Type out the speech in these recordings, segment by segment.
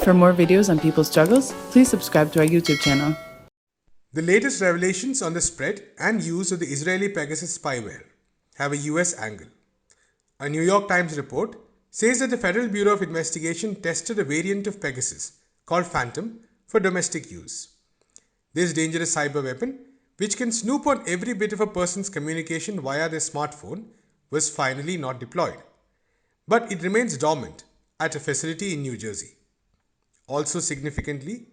For more videos on people's struggles, please subscribe to our YouTube channel. The latest revelations on the spread and use of the Israeli Pegasus spyware have a US angle. A New York Times report says that the Federal Bureau of Investigation tested a variant of Pegasus called Phantom for domestic use. This dangerous cyber weapon, which can snoop on every bit of a person's communication via their smartphone, was finally not deployed. But it remains dormant at a facility in New Jersey. Also significantly,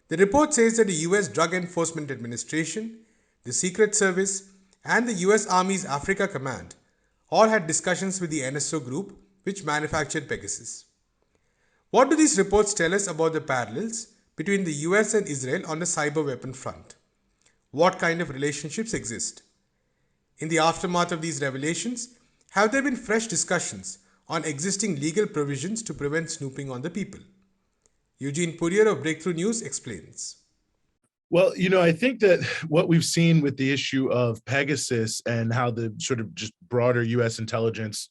the report says that the US Drug Enforcement Administration, the Secret Service, and the US Army's Africa Command all had discussions with the NSO group which manufactured Pegasus. What do these reports tell us about the parallels between the US and Israel on the cyber weapon front? What kind of relationships exist? In the aftermath of these revelations, have there been fresh discussions on existing legal provisions to prevent snooping on the people? Eugene Puryear of Breakthrough News explains. Well, I think that what we've seen with the issue of Pegasus and how the sort of just broader U.S. intelligence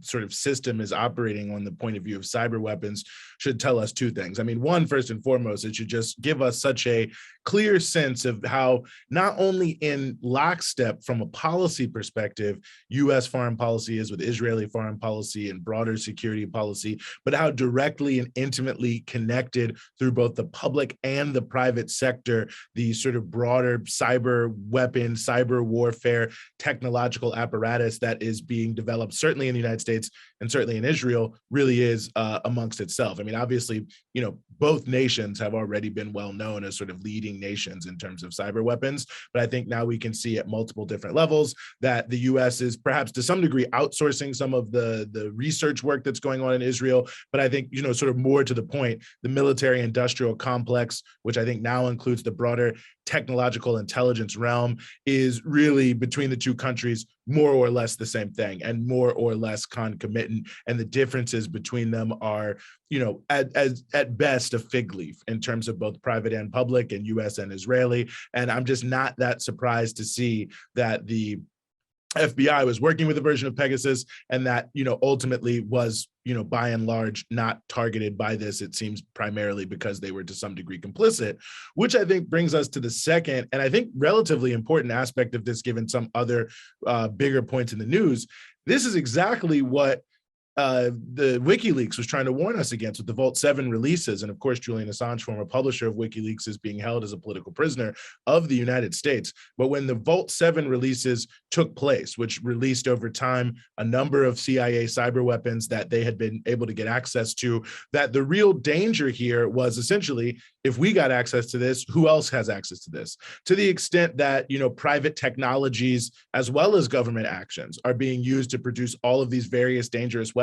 sort of system is operating on the point of view of cyber weapons should tell us two things. I mean, one, first and foremost, it should just give us such a clear sense of how not only in lockstep from a policy perspective, U.S. foreign policy is with Israeli foreign policy and broader security policy, but how directly and intimately connected through both the public and the private sector the sort of broader cyber weapon, cyber warfare, technological apparatus that is being developed, certainly in the United States and certainly in Israel, really is amongst itself. I mean, obviously, both nations have already been well known as sort of leading nations in terms of cyber weapons, but I think now we can see at multiple different levels that the U.S. is perhaps to some degree outsourcing some of the research work that's going on in Israel. But I think, sort of more to the point, the military industrial complex, which I think now includes the broader technological intelligence realm, is really between the two countries more or less the same thing and more or less concomitant. And the differences between them are, at best a fig leaf in terms of both private and public and US and Israeli. And I'm just not that surprised to see that the FBI was working with a version of Pegasus and that, ultimately was, by and large, not targeted by this. It seems primarily because they were to some degree complicit, which I think brings us to the second, and I think relatively important aspect of this, given some other bigger points in the news. This is exactly what the WikiLeaks was trying to warn us against with the Vault 7 releases. And of course, Julian Assange, former publisher of WikiLeaks, is being held as a political prisoner of the United States. But when the Vault 7 releases took place, which released over time a number of CIA cyber weapons that they had been able to get access to, that the real danger here was essentially, if we got access to this, who else has access to this? To the extent that, private technologies as well as government actions are being used to produce all of these various dangerous weapons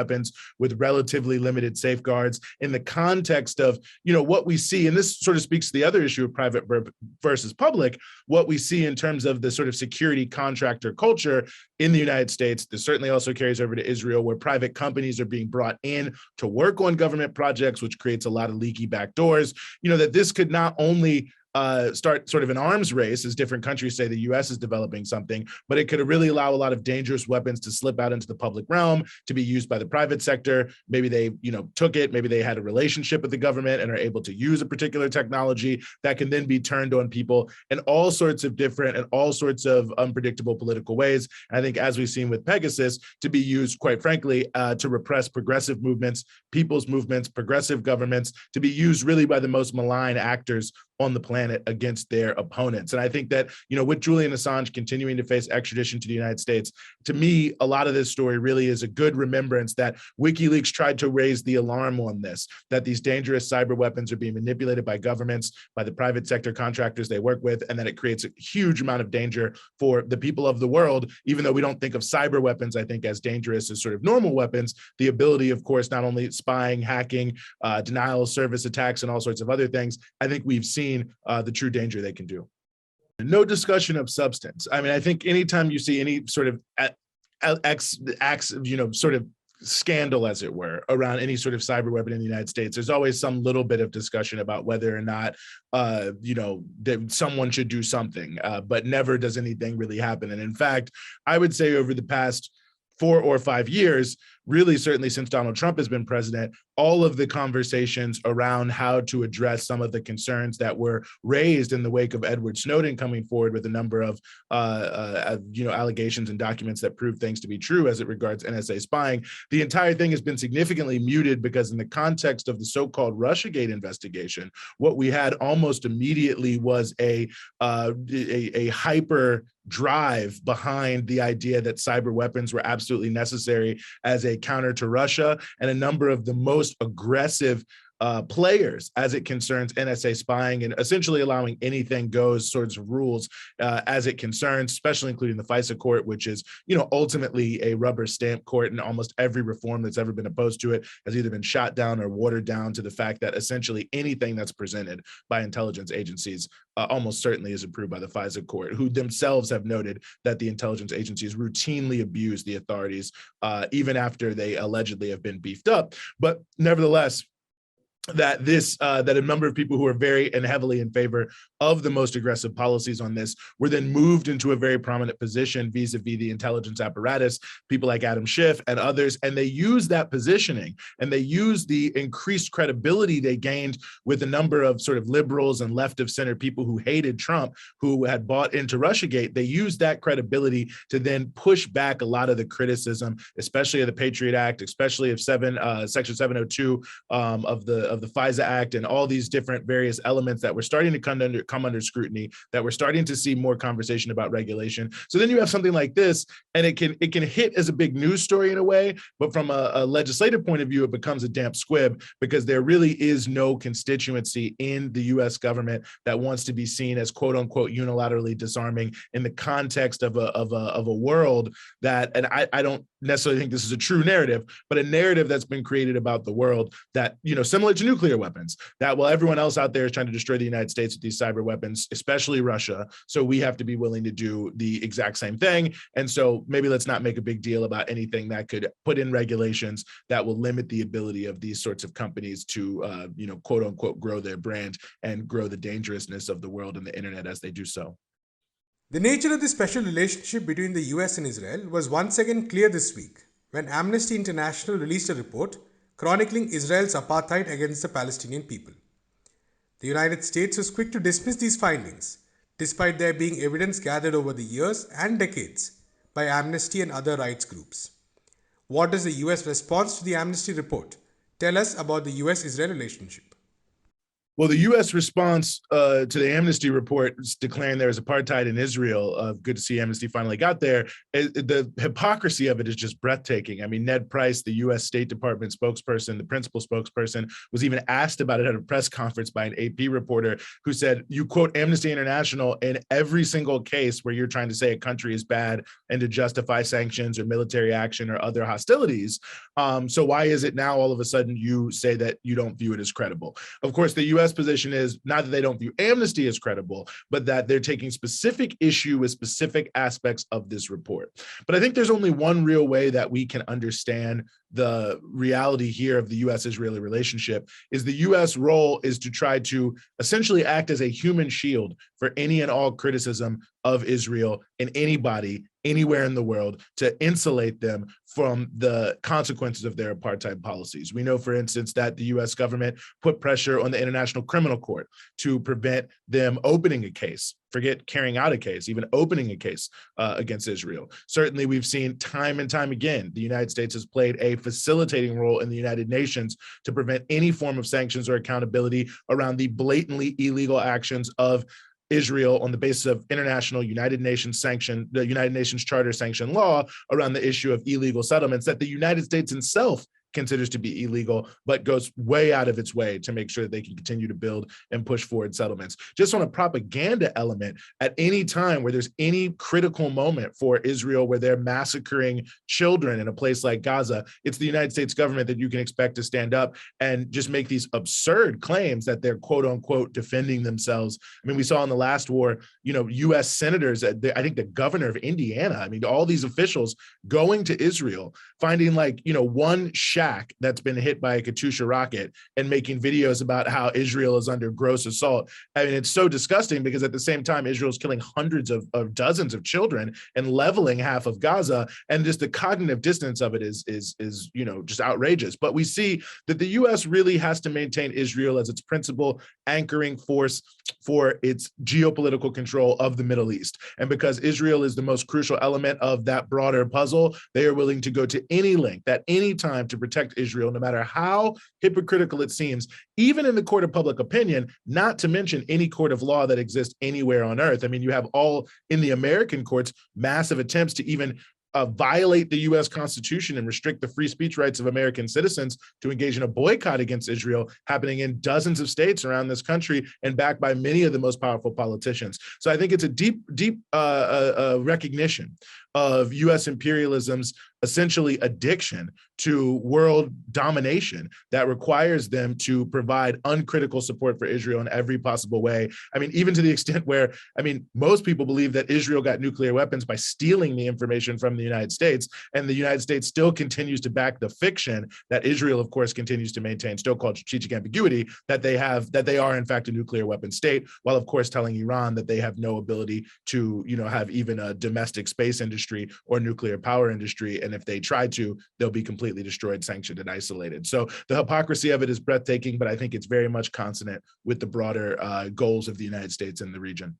with relatively limited safeguards in the context of, what we see, and this sort of speaks to the other issue of private versus public, what we see in terms of the sort of security contractor culture in the United States. This certainly also carries over to Israel, where private companies are being brought in to work on government projects, which creates a lot of leaky back doors. That this could not only start sort of an arms race, as different countries say the US is developing something, but it could really allow a lot of dangerous weapons to slip out into the public realm, to be used by the private sector. Maybe they, took it, maybe they had a relationship with the government and are able to use a particular technology that can then be turned on people in all sorts of different and all sorts of unpredictable political ways. And I think, as we've seen with Pegasus, to be used, quite frankly, to repress progressive movements, people's movements, progressive governments, to be used really by the most malign actors on the planet against their opponents. And I think that, with Julian Assange continuing to face extradition to the United States, to me, a lot of this story really is a good remembrance that WikiLeaks tried to raise the alarm on this, that these dangerous cyber weapons are being manipulated by governments, by the private sector contractors they work with, and that it creates a huge amount of danger for the people of the world. Even though we don't think of cyber weapons, I think, as dangerous as sort of normal weapons, the ability, of course, not only spying, hacking, denial of service attacks, and all sorts of other things, I think we've seen the true danger they can do. No discussion of substance. I mean, I think anytime you see any sort of acts, sort of scandal, as it were, around any sort of cyber weapon in the United States, there's always some little bit of discussion about whether or not, that someone should do something, but never does anything really happen. And in fact, I would say over the past 4 or 5 years, really certainly since Donald Trump has been president, all of the conversations around how to address some of the concerns that were raised in the wake of Edward Snowden coming forward with a number of allegations and documents that prove things to be true as it regards NSA spying. The entire thing has been significantly muted because in the context of the so-called Russiagate investigation, what we had almost immediately was a hyper drive behind the idea that cyber weapons were absolutely necessary as a counter to Russia, and a number of the most aggressive players as it concerns NSA spying and essentially allowing anything goes sorts of rules as it concerns, especially including the FISA court, which is, ultimately a rubber stamp court, and almost every reform that's ever been opposed to it has either been shot down or watered down to the fact that essentially anything that's presented by intelligence agencies almost certainly is approved by the FISA court, who themselves have noted that the intelligence agencies routinely abuse the authorities, even after they allegedly have been beefed up. But nevertheless, that a number of people who are very and heavily in favor of the most aggressive policies on this were then moved into a very prominent position vis-a-vis the intelligence apparatus, people like Adam Schiff and others, and they use that positioning and they use the increased credibility they gained with a number of sort of liberals and left of center people who hated Trump, who had bought into Russiagate. They used that credibility to then push back a lot of the criticism, especially of the Patriot Act, especially of Section 702 of the FISA Act, and all these different various elements that were starting to come under scrutiny, that we're starting to see more conversation about regulation. So then you have something like this, and it can hit as a big news story in a way, but from a legislative point of view, it becomes a damp squib because there really is no constituency in the U.S. government that wants to be seen as quote unquote unilaterally disarming in the context of a world that, and I don't necessarily think this is a true narrative, but a narrative that's been created about the world that, similar to nuclear weapons, that while everyone else out there is trying to destroy the United States with these cyber weapons, especially Russia, so we have to be willing to do the exact same thing. And so maybe let's not make a big deal about anything that could put in regulations that will limit the ability of these sorts of companies to, quote unquote, grow their brand and grow the dangerousness of the world and the internet as they do so. The nature of the special relationship between the US and Israel was once again clear this week when Amnesty International released a report chronicling Israel's apartheid against the Palestinian people. The United States was quick to dismiss these findings, despite there being evidence gathered over the years and decades by Amnesty and other rights groups. What does the US response to the Amnesty report tell us about the US-Israel relationship? Well, the U.S. response to the Amnesty report declaring there is apartheid in Israel, good to see Amnesty finally got there. The hypocrisy of it is just breathtaking. I mean, Ned Price, the U.S. State Department spokesperson, the principal spokesperson, was even asked about it at a press conference by an AP reporter who said, you quote Amnesty International in every single case where you're trying to say a country is bad and to justify sanctions or military action or other hostilities. So why is it now all of a sudden you say that you don't view it as credible? Of course, the U.S. position is not that they don't view Amnesty as credible, but that they're taking specific issue with specific aspects of this report. But I think there's only one real way that we can understand the reality here of the U.S.-Israeli relationship is the U.S. role is to try to essentially act as a human shield for any and all criticism of Israel and anybody anywhere in the world to insulate them from the consequences of their apartheid policies. We know, for instance, that the U.S. government put pressure on the International Criminal Court to prevent them opening a case, forget carrying out a case, even opening a case against Israel. Certainly, we've seen time and time again, the United States has played a facilitating role in the United Nations to prevent any form of sanctions or accountability around the blatantly illegal actions of Israel on the basis of international United Nations sanction, the United Nations Charter sanction law around the issue of illegal settlements that the United States itself considers to be illegal, but goes way out of its way to make sure that they can continue to build and push forward settlements. Just on a propaganda element, at any time where there's any critical moment for Israel where they're massacring children in a place like Gaza, it's the United States government that you can expect to stand up and just make these absurd claims that they're quote unquote defending themselves. I mean, we saw in the last war, U.S. senators, I think the governor of Indiana, I mean, all these officials going to Israel, finding one shell shack that's been hit by a Katyusha rocket and making videos about how Israel is under gross assault. I mean, it's so disgusting because at the same time, Israel's killing hundreds of dozens of children and leveling half of Gaza. And just the cognitive dissonance of it is just outrageous. But we see that the U.S. really has to maintain Israel as its principal anchoring force for its geopolitical control of the Middle East. And because Israel is the most crucial element of that broader puzzle, they are willing to go to any length at any time to protect Israel, no matter how hypocritical it seems, even in the court of public opinion, not to mention any court of law that exists anywhere on earth. I mean, you have all in the American courts, massive attempts to even violate the U.S. Constitution and restrict the free speech rights of American citizens to engage in a boycott against Israel, happening in dozens of states around this country and backed by many of the most powerful politicians. So I think it's a deep recognition of U.S. imperialism's essentially addiction to world domination that requires them to provide uncritical support for Israel in every possible way. I mean, even to the extent where, most people believe that Israel got nuclear weapons by stealing the information from the United States, and the United States still continues to back the fiction that Israel, of course, continues to maintain, still called strategic ambiguity, that they are in fact a nuclear weapon state, while of course telling Iran that they have no ability to, have even a domestic space industry or nuclear power industry. And if they try to, they'll be completely destroyed, sanctioned, and isolated. So the hypocrisy of it is breathtaking, but I think it's very much consonant with the broader goals of the United States and the region.